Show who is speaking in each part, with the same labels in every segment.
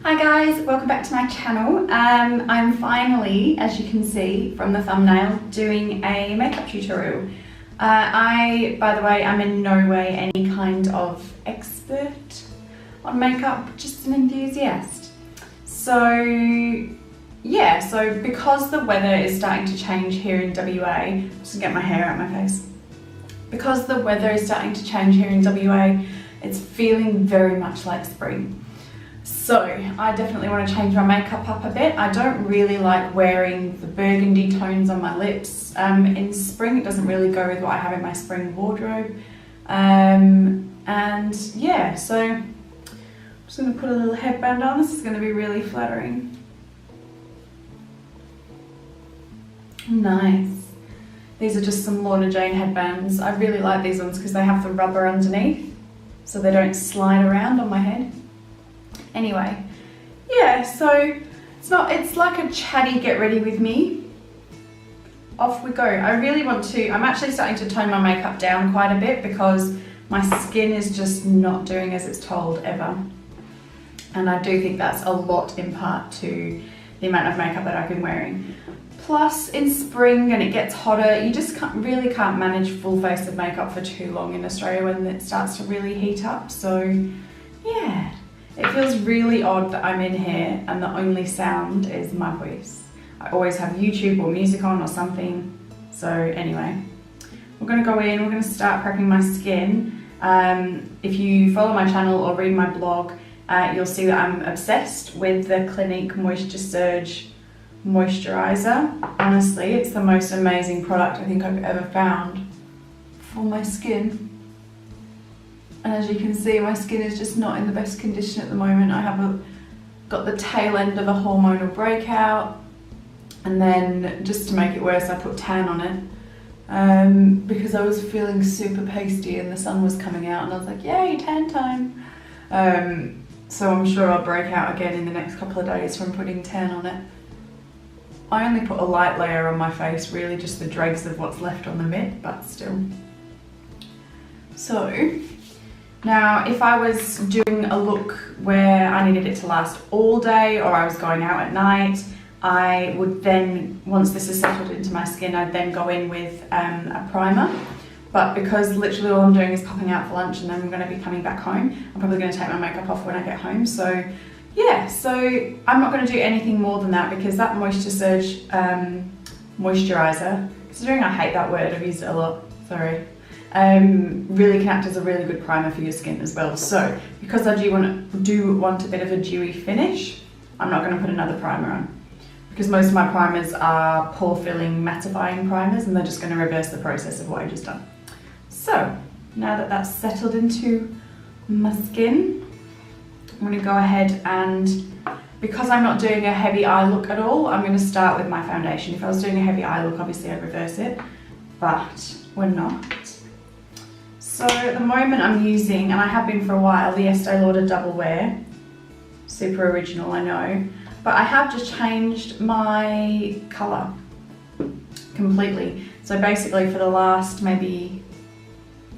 Speaker 1: Hi guys, welcome back to my channel. I'm finally, as you can see from the thumbnail, doing a makeup tutorial. By the way, I'm in no way any kind of expert on makeup, just an enthusiast. So yeah, so because the weather is starting to change here in WA, just to get my hair out my face. Because the weather is starting to change here in WA, it's feeling very much like spring. So I definitely want to change my makeup up a bit. I don't really like wearing the burgundy tones on my lips in spring. It doesn't really go with what I have in my spring wardrobe. And yeah, so I'm just going to put a little headband on. This is going to be really flattering. Nice. These are just some Lorna Jane headbands. I really like these ones because they have the rubber underneath, so they don't slide around on my head. Anyway, yeah, so it's like a chatty get ready with me. Off we go. I'm actually starting to tone my makeup down quite a bit because my skin is just not doing as it's told ever. And I do think that's a lot in part to the amount of makeup that I've been wearing. Plus, in spring and it gets hotter, you just really can't manage full face of makeup for too long in Australia when it starts to really heat up. So yeah. It feels really odd that I'm in here and the only sound is my voice. I always have YouTube or music on or something. So anyway, we're going to go in, we're going to start prepping my skin. If you follow my channel or read my blog, you'll see that I'm obsessed with the Clinique Moisture Surge moisturizer. Honestly, it's the most amazing product I think I've ever found for my skin. And as you can see, my skin is just not in the best condition at the moment. I have got the tail end of a hormonal breakout, and then just to make it worse, I put tan on it because I was feeling super pasty and the sun was coming out and I was like, yay, tan time. So I'm sure I'll break out again in the next couple of days from putting tan on it. I only put a light layer on my face, really just the dregs of what's left on the mitt, but still. So, now, if I was doing a look where I needed it to last all day or I was going out at night, I would then, once this is settled into my skin, I'd then go in with a primer. But because literally all I'm doing is popping out for lunch and then I'm going to be coming back home, I'm probably going to take my makeup off when I get home. So yeah, so I'm not going to do anything more than that because that Moisture Surge moisturizer, considering I hate that word, I've used it a lot, sorry. Really can act as a really good primer for your skin as well. So because I do want a bit of a dewy finish, I'm not going to put another primer on because most of my primers are pore filling mattifying primers and they're just going to reverse the process of what I just done. So now that that's settled into my skin, I'm going to go ahead and, because I'm not doing a heavy eye look at all, I'm going to start with my foundation. If I was doing a heavy eye look, obviously I'd reverse it, but we're not. So at the moment I'm using, and I have been for a while, the Estee Lauder Double Wear. Super original, I know. But I have just changed my colour completely. So basically for the last maybe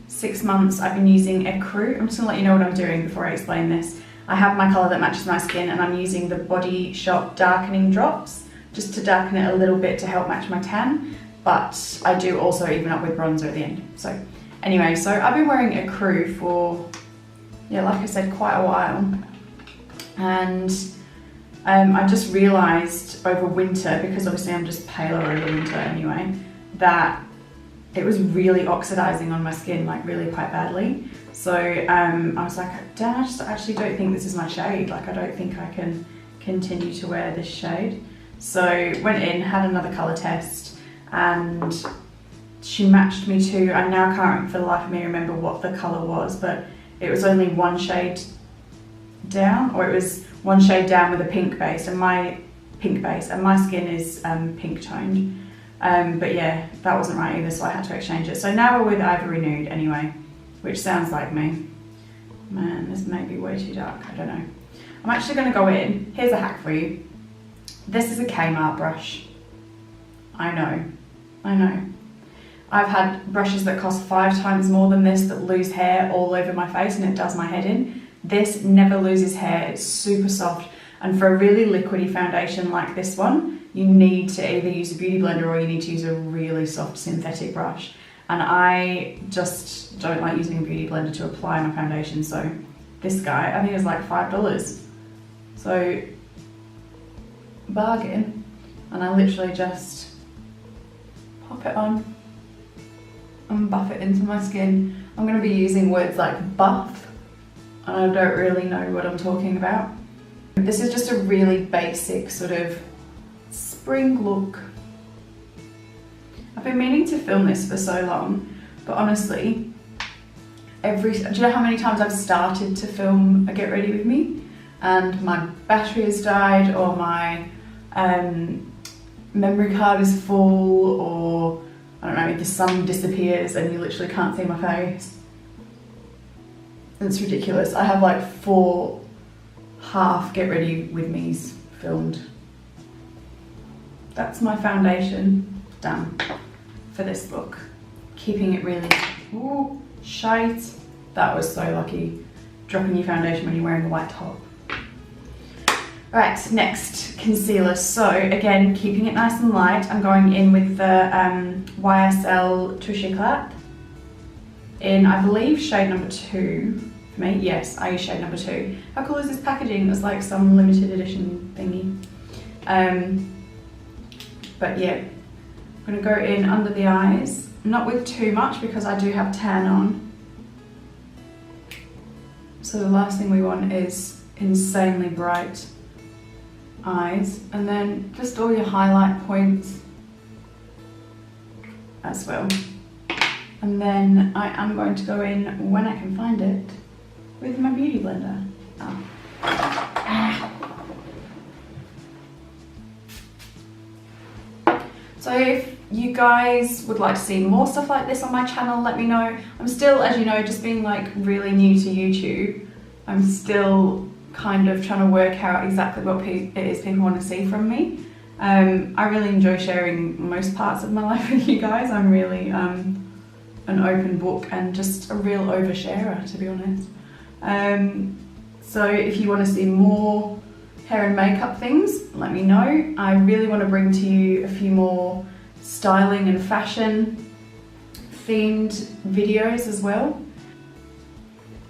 Speaker 1: 6 months I've been using Ecru. I'm just going to let you know what I'm doing before I explain this. I have my colour that matches my skin and I'm using the Body Shop Darkening Drops just to darken it a little bit to help match my tan. But I do also even up with bronzer at the end. So anyway, so I've been wearing Ecru for, yeah, like I said, quite a while. And I just realised over winter, because obviously I'm just paler over winter anyway, that it was really oxidising on my skin, like really quite badly. So I was like, damn, I just actually don't think this is my shade. Like I don't think I can continue to wear this shade. So went in, had another colour test, and she matched me to, I now can't for the life of me remember what the colour was, but it was only one shade down, or it was one shade down with a pink base, and my skin is pink toned. But yeah, that wasn't right either, so I had to exchange it. So now we're with Ivory Nude anyway, which sounds like me. Man, this may be way too dark, I don't know. I'm actually going to go in, here's a hack for you. This is a Kmart brush. I know. I've had brushes that cost 5 times more than this that lose hair all over my face and it does my head in. This never loses hair, it's super soft. And for a really liquidy foundation like this one, you need to either use a beauty blender or you need to use a really soft synthetic brush. And I just don't like using a beauty blender to apply my foundation, so this guy, I think it's like $5. So, bargain. And I literally just pop it on and buff it into my skin. I'm going to be using words like buff, and I don't really know what I'm talking about. This is just a really basic sort of spring look. I've been meaning to film this for so long, but honestly, do you know how many times I've started to film a get ready with me and my battery has died, or my memory card is full, or I don't know, the sun disappears and you literally can't see my face. It's ridiculous. I have like 4 half get ready with me's filmed. That's my foundation done for this look. Keeping it really, ooh, shite. That was so lucky. Dropping your foundation when you're wearing a white top. Right, next, concealer. So again, keeping it nice and light, I'm going in with the YSL Touche Éclat in, I believe, shade number 2 for me. Yes, I use shade number 2. How cool is this packaging? It's like some limited edition thingy. But yeah, I'm gonna go in under the eyes, not with too much because I do have tan on. So the last thing we want is insanely bright eyes, and then just all your highlight points as well. And then I am going to go in, when I can find it, with my beauty blender. So if you guys would like to see more stuff like this on my channel, let me know. I'm still, as you know, just being like really new to YouTube. I'm still kind of trying to work out exactly what it is people want to see from me. I really enjoy sharing most parts of my life with you guys. I'm really an open book and just a real oversharer, to be honest. So if you want to see more hair and makeup things, let me know. I really want to bring to you a few more styling and fashion themed videos as well.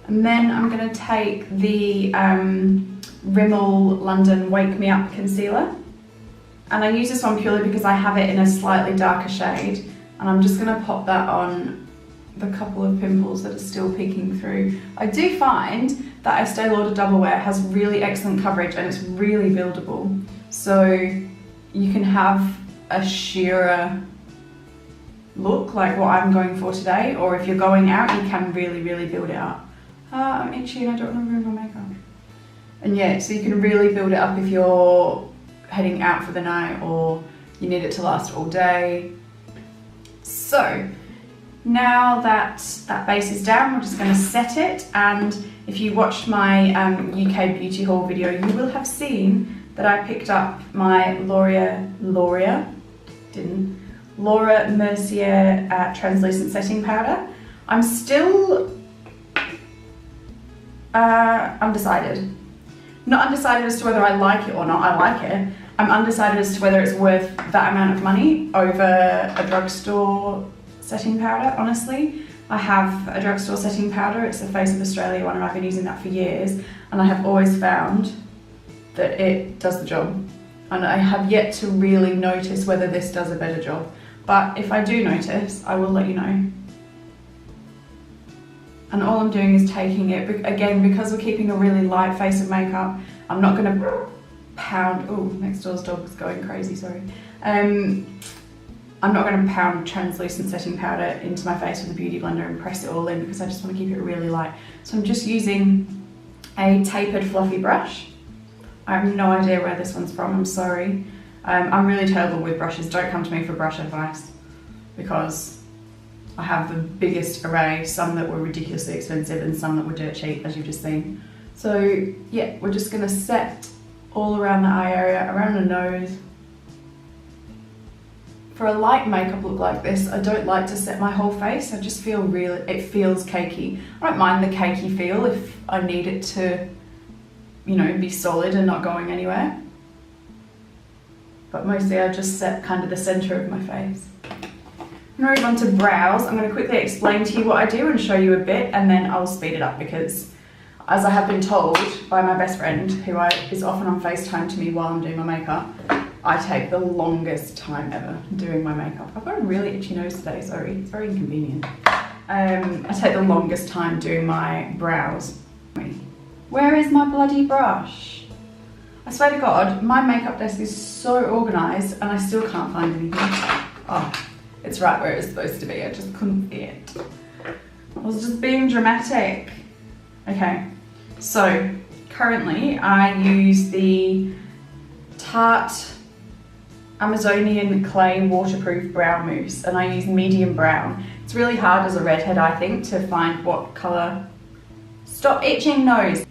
Speaker 1: And then I'm going to take the Rimmel London Wake Me Up concealer, and I use this one purely because I have it in a slightly darker shade, and I'm just going to pop that on the couple of pimples that are still peeking through. I do find that Estee Lauder Double Wear has really excellent coverage and it's really buildable, so you can have a sheerer look like what I'm going for today, or if you're going out you can really build it up. I'm itchy and I don't want to ruin my makeup. And yeah, so you can really build it up if you're heading out for the night or you need it to last all day. So now that that base is down, we're just going to set it. And if you watched my UK beauty haul video, you will have seen that I picked up my Laura Mercier translucent setting powder. I'm still undecided. Not undecided as to whether I like it or not. I like it. I'm undecided as to whether it's worth that amount of money over a drugstore setting powder, honestly. I have a drugstore setting powder. It's the Face of Australia one, and I've been using that for years, and I have always found that it does the job. And I have yet to really notice whether this does a better job. But if I do notice, I will let you know. And all I'm doing is taking it, again, because we're keeping a really light face of makeup, I'm not going to pound, oh, next door's dog is going crazy, sorry. I'm not going to pound translucent setting powder into my face with a beauty blender and press it all in, because I just want to keep it really light. So I'm just using a tapered fluffy brush. I have no idea where this one's from, I'm sorry. I'm really terrible with brushes. Don't come to me for brush advice, because I have the biggest array, some that were ridiculously expensive and some that were dirt cheap, as you've just seen. So yeah, we're just going to set all around the eye area, around the nose. For a light makeup look like this, I don't like to set my whole face. I just feel it feels cakey. I don't mind the cakey feel if I need it to you know, be solid and not going anywhere. But mostly I just set kind of the center of my face. I'm gonna move on to brows. I'm gonna quickly explain to you what I do and show you a bit, and then I'll speed it up because, as I have been told by my best friend, who is often on FaceTime to me while I'm doing my makeup, I take the longest time ever doing my makeup. I've got a really itchy nose today, sorry, it's very inconvenient. I take the longest time doing my brows. Where is my bloody brush? I swear to God, my makeup desk is so organised and I still can't find anything. Oh, it's right where it's supposed to be, I just couldn't see it. I was just being dramatic. Okay, so currently I use the Tarte Amazonian Clay Waterproof Brow Mousse, and I use medium brown. It's really hard as a redhead, I think, to find what colour. Stop itching nose.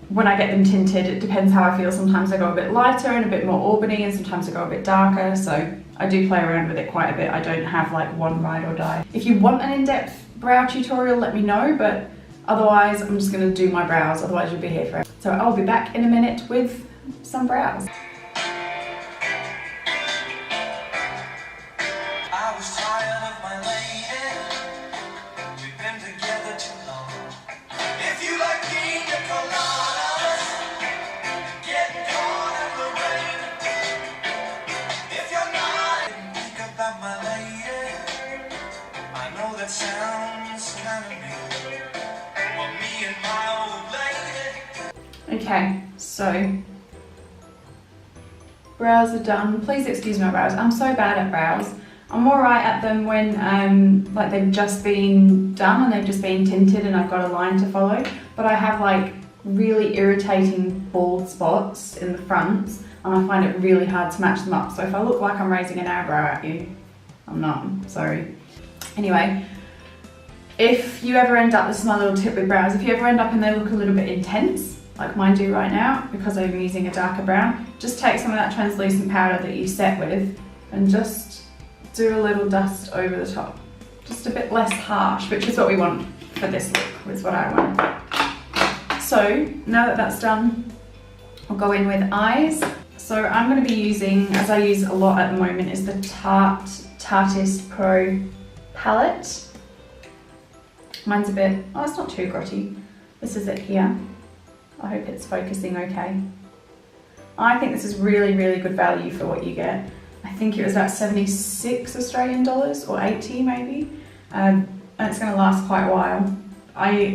Speaker 1: When I get them tinted, it depends how I feel. Sometimes I go a bit lighter and a bit more auburney, and sometimes I go a bit darker, so I do play around with it quite a bit. I don't have like one ride or die. If you want an in-depth brow tutorial, let me know, but otherwise I'm just going to do my brows, otherwise you'll be here forever. So I'll be back in a minute with some brows.
Speaker 2: I was tired of my lady. We've been together too long. If you like pina coladas, get caught in the rain. If you're not, think about my lady. I know that sounds kind of mean. Well, me and my old lady.
Speaker 1: Okay, so brows are done. Please excuse my brows. I'm so bad at brows. I'm alright at them when like they've just been done and they've just been tinted and I've got a line to follow. But I have like really irritating bald spots in the fronts and I find it really hard to match them up. So if I look like I'm raising an eyebrow at you, I'm not, sorry. Anyway, if you ever end up, this is my little tip with brows, if you ever end up and they look a little bit intense, like mine do right now, because I'm using a darker brown, just take some of that translucent powder that you set with and just do a little dust over the top. Just a bit less harsh, which is what we want for this look, is what I want. So now that that's done, I'll go in with eyes. So I'm going to be using, as I use a lot at the moment, is the Tartiest Pro palette. Mine's a bit, oh, it's not too grotty. This is it here. I hope it's focusing okay. I think this is really, really good value for what you get. I think it was about 76 Australian dollars or 80 maybe, and it's going to last quite a while. I do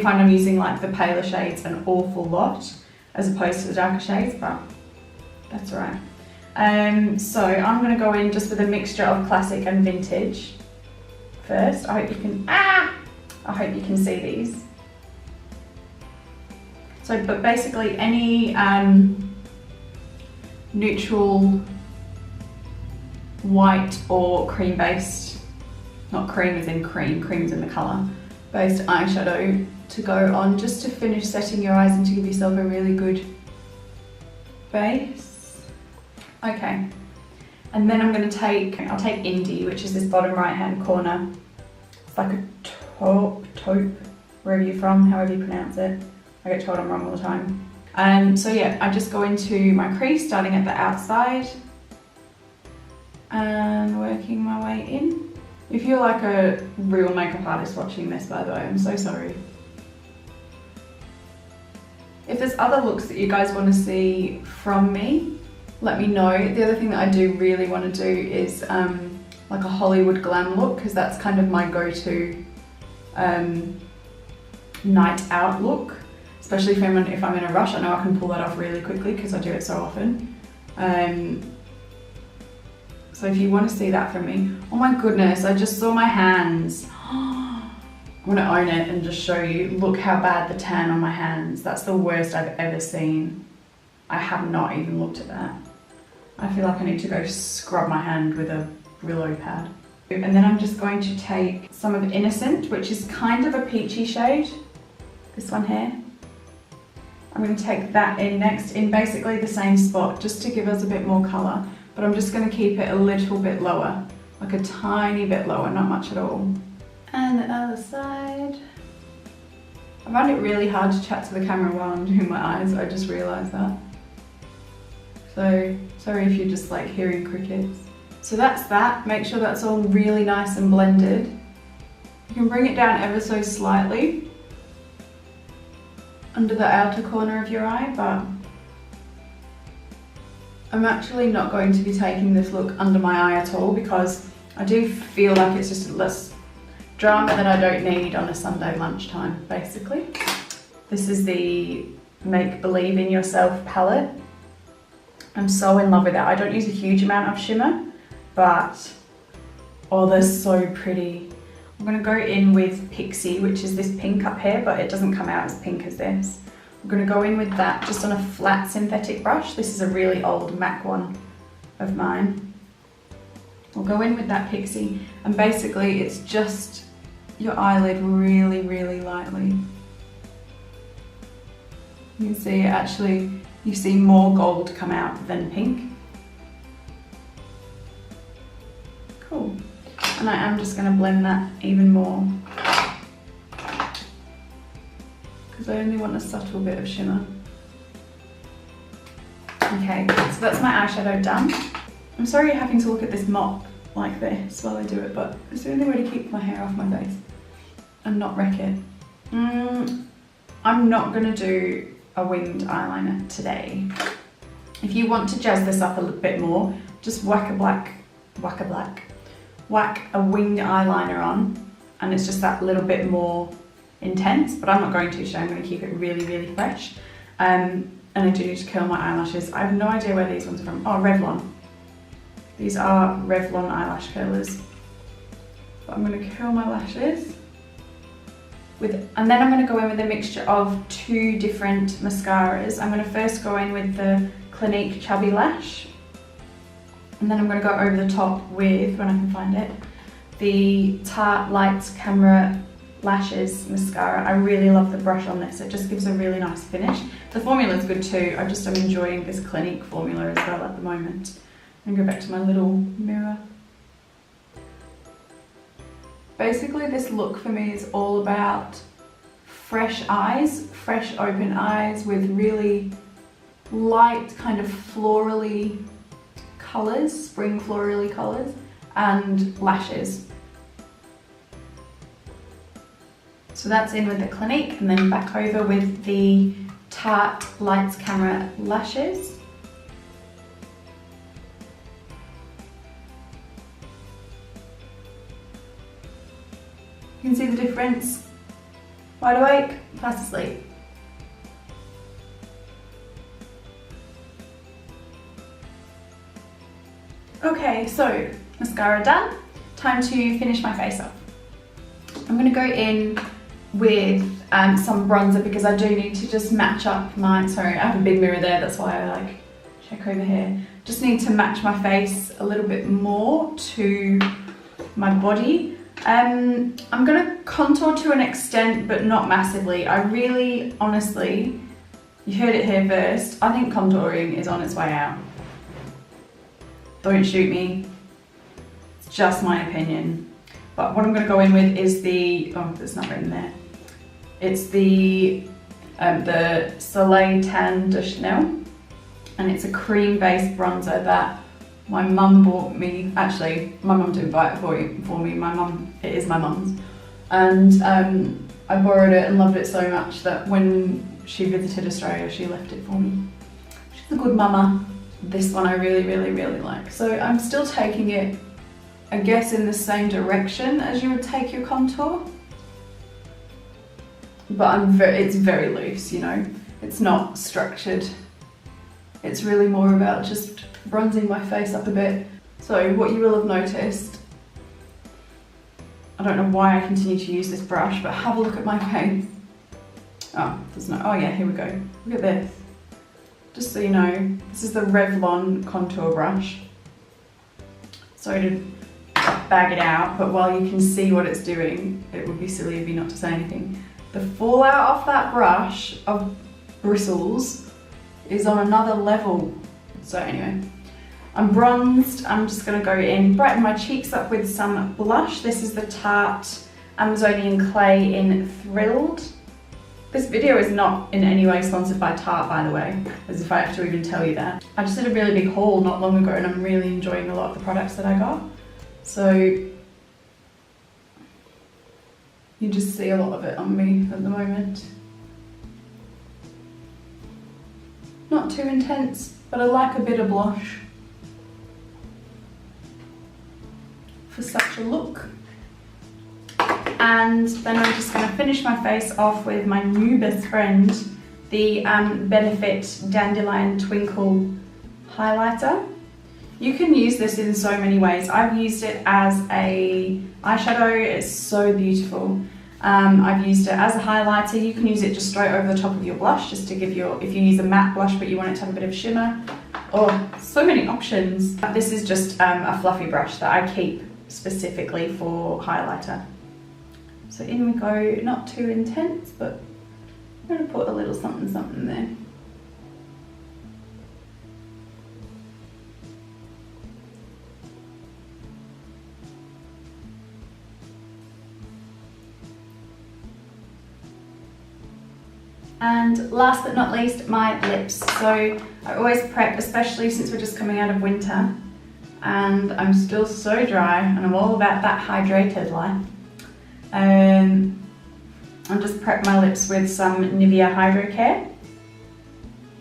Speaker 1: find I'm using like the paler shades an awful lot as opposed to the darker shades, but that's alright. So I'm going to go in just with a mixture of classic and vintage first. I hope you can see these. So, but basically any neutral white or cream based, not cream as in cream, cream's in the colour, based eyeshadow to go on just to finish setting your eyes and to give yourself a really good base. Okay, and then I'll take Indie, which is this bottom right hand corner. It's like a taupe, wherever you're from, however you pronounce it. I get told I'm wrong all the time. So yeah, I just go into my crease, starting at the outside and working my way in. If you're like a real makeup artist watching this, by the way, I'm so sorry. If there's other looks that you guys want to see from me, let me know. The other thing that I do really want to do is like a Hollywood glam look, because that's kind of my go-to night out look. Especially if I'm in a rush, I know I can pull that off really quickly because I do it so often. So if you want to see that from me, oh my goodness, I just saw my hands. I'm gonna own it and just show you, look how bad the tan on my hands. That's the worst I've ever seen. I have not even looked at that. I feel like I need to go scrub my hand with a Brillo pad. And then I'm just going to take some of Innocent, which is kind of a peachy shade. This one here. I'm going to take that in next, in basically the same spot, just to give us a bit more colour. But I'm just going to keep it a little bit lower, like a tiny bit lower, not much at all. And the other side. I find it really hard to chat to the camera while I'm doing my eyes, I just realised that. So, sorry if you're just like hearing crickets. So that's that, make sure that's all really nice and blended. You can bring it down ever so slightly under the outer corner of your eye, but I'm actually not going to be taking this look under my eye at all because I do feel like it's just less drama that I don't need on a Sunday lunchtime, basically. This is the Make Believe in Yourself palette. I'm so in love with it. I don't use a huge amount of shimmer, but oh, they're so pretty. I'm gonna go in with Pixie, which is this pink up here, but it doesn't come out as pink as this. I'm gonna go in with that just on a flat synthetic brush. This is a really old MAC one of mine. We'll go in with that Pixie, and basically it's just your eyelid really, really lightly. You can see actually, you see more gold come out than pink. Cool. And I am just going to blend that even more because I only want a subtle bit of shimmer. Okay, so that's my eyeshadow done. I'm sorry you're having to look at this mop like this while I do it, but it's the only way to keep my hair off my face and not wreck it. I'm not going to do a winged eyeliner today. If you want to jazz this up a little bit more, just whack a winged eyeliner on, and it's just that little bit more intense, but I'm not going to, so I'm going to keep it really, really fresh. And I do need to curl my eyelashes. I have no idea where these ones are from. Oh, Revlon. These are Revlon eyelash curlers. But I'm going to curl my lashes. And then I'm going to go in with a mixture of two different mascaras. I'm going to first go in with the Clinique Chubby Lash, and then I'm going to go over the top with, when I can find it, the Tarte Lights Camera Lashes mascara. I really love the brush on this, it just gives a really nice finish. The formula is good too, I'm enjoying this Clinique formula as well at the moment. I'm going to go back to my little mirror. Basically this look for me is all about fresh eyes, fresh open eyes with really light kind of florally colours, spring florally colours, and lashes. So that's in with the Clinique, and then back over with the Tarte Lights Camera Lashes. You can see the difference. Wide awake, fast asleep. Okay, so mascara done. Time to finish my face off. I'm going to go in with some bronzer because I do need to just match up my, sorry, I have a big mirror there, that's why I like check over here. Just need to match my face a little bit more to my body. I'm going to contour to an extent, but not massively. I really, honestly, you heard it here first, I think contouring is on its way out. Don't shoot me, it's just my opinion. But what I'm going to go in with is the, oh, that's not written there. It's the Soleil Tan de Chanel, and it's a cream-based bronzer that my mum bought me. Actually, my mum didn't buy it for me. My mum, it is my mum's, and I borrowed it and loved it so much that when she visited Australia, she left it for me. She's a good mama. This one I really, really, really like. So I'm still taking it, I guess, in the same direction as you would take your contour, but it's very loose, you know. It's not structured. It's really more about just bronzing my face up a bit. So what you will have noticed, I don't know why I continue to use this brush, but have a look at my face. Oh, there's no, oh yeah, here we go. Look at this. Just so you know, this is the Revlon contour brush. Sorry to bag it out, but while you can see what it's doing, it would be silly of you not to say anything. The fallout off that brush of bristles is on another level. So anyway, I'm bronzed. I'm just gonna go in, brighten my cheeks up with some blush. This is the Tarte Amazonian Clay in Thrilled. This video is not in any way sponsored by Tarte, by the way, as if I have to even tell you that. I just did a really big haul not long ago and I'm really enjoying a lot of the products that I got. So you just see a lot of it on me at the moment. Not too intense, but I like a bit of blush for such a look. And then I'm just going to finish my face off with my new best friend, the Benefit Dandelion Twinkle highlighter. You can use this in so many ways. I've used it as a eyeshadow, it's so beautiful. I've used it as a highlighter. You can use it just straight over the top of your blush, just to give your, if you use a matte blush but you want it to have a bit of shimmer. Oh, so many options. This is just a fluffy brush that I keep specifically for highlighter. So in we go, not too intense, but I'm going to put a little something something there. And last but not least, my lips. So I always prep, especially since we're just coming out of winter and I'm still so dry and I'm all about that hydrated life. I'll just prep my lips with some Nivea Hydro Care.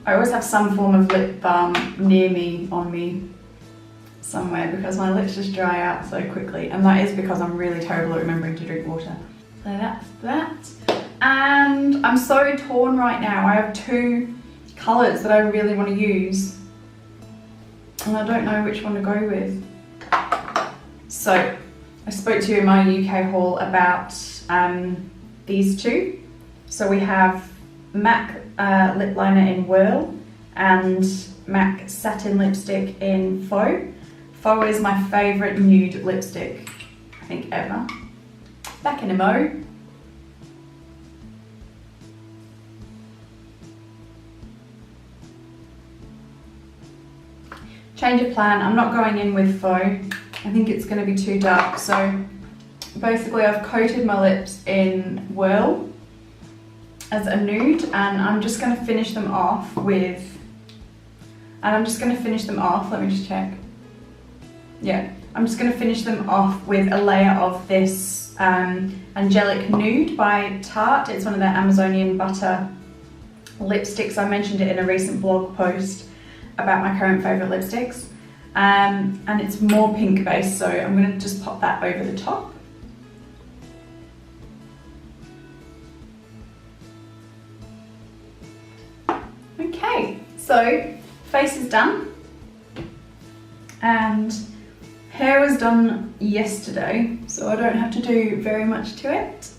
Speaker 1: I always have some form of lip balm near me, on me, somewhere, because my lips just dry out so quickly, and that is because I'm really terrible at remembering to drink water. So that's that. And I'm so torn right now. I have two colours that I really want to use, and I don't know which one to go with. So I spoke to you in my UK haul about these two. So we have MAC lip liner in Whirl and MAC satin lipstick in Faux. Faux is my favourite nude lipstick, I think, ever. Back in a mo. Change of plan, I'm not going in with Faux. I think it's going to be too dark, so basically I've coated my lips in Whirl as a nude, and I'm just going to finish them off with, let me just check. Yeah, I'm just going to finish them off with a layer of this Angelic Nude by Tarte. It's one of their Amazonian butter lipsticks. I mentioned it in a recent blog post about my current favourite lipsticks. And it's more pink based, so I'm going to just pop that over the top. Okay, so face is done and hair was done yesterday, so I don't have to do very much to it.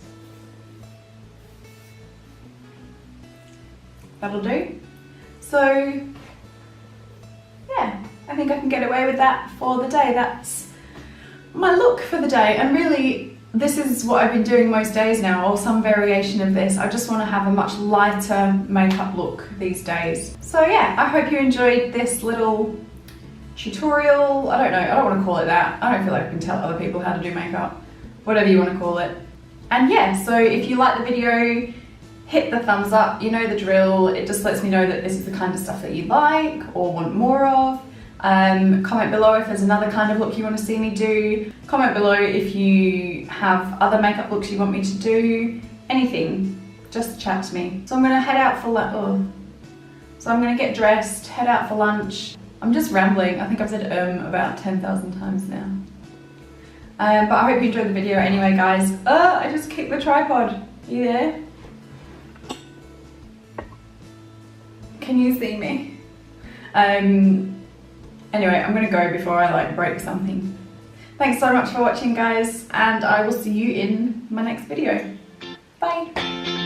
Speaker 1: That'll do. So yeah, I think I can get away with that for the day. That's my look for the day, and really this is what I've been doing most days now, or some variation of this. I just want to have a much lighter makeup look these days. So yeah, I hope you enjoyed this little tutorial. I don't know, I don't want to call it that. I don't feel like I can tell other people how to do makeup, whatever you want to call it. And yeah, so if you like the video, hit the thumbs up, you know the drill. It just lets me know that this is the kind of stuff that you like or want more of. Comment below if there's another kind of look you want to see me do. Comment below if you have other makeup looks you want me to do. Anything, just chat to me. So I'm going to head out for lunch. So I'm going to get dressed, head out for lunch. I'm just rambling. I think I've said about 10,000 times now. But I hope you enjoyed the video anyway, guys. I just kicked the tripod. You there? Can you see me? Anyway, I'm gonna go before I break something. Thanks so much for watching, guys, and I will see you in my next video. Bye.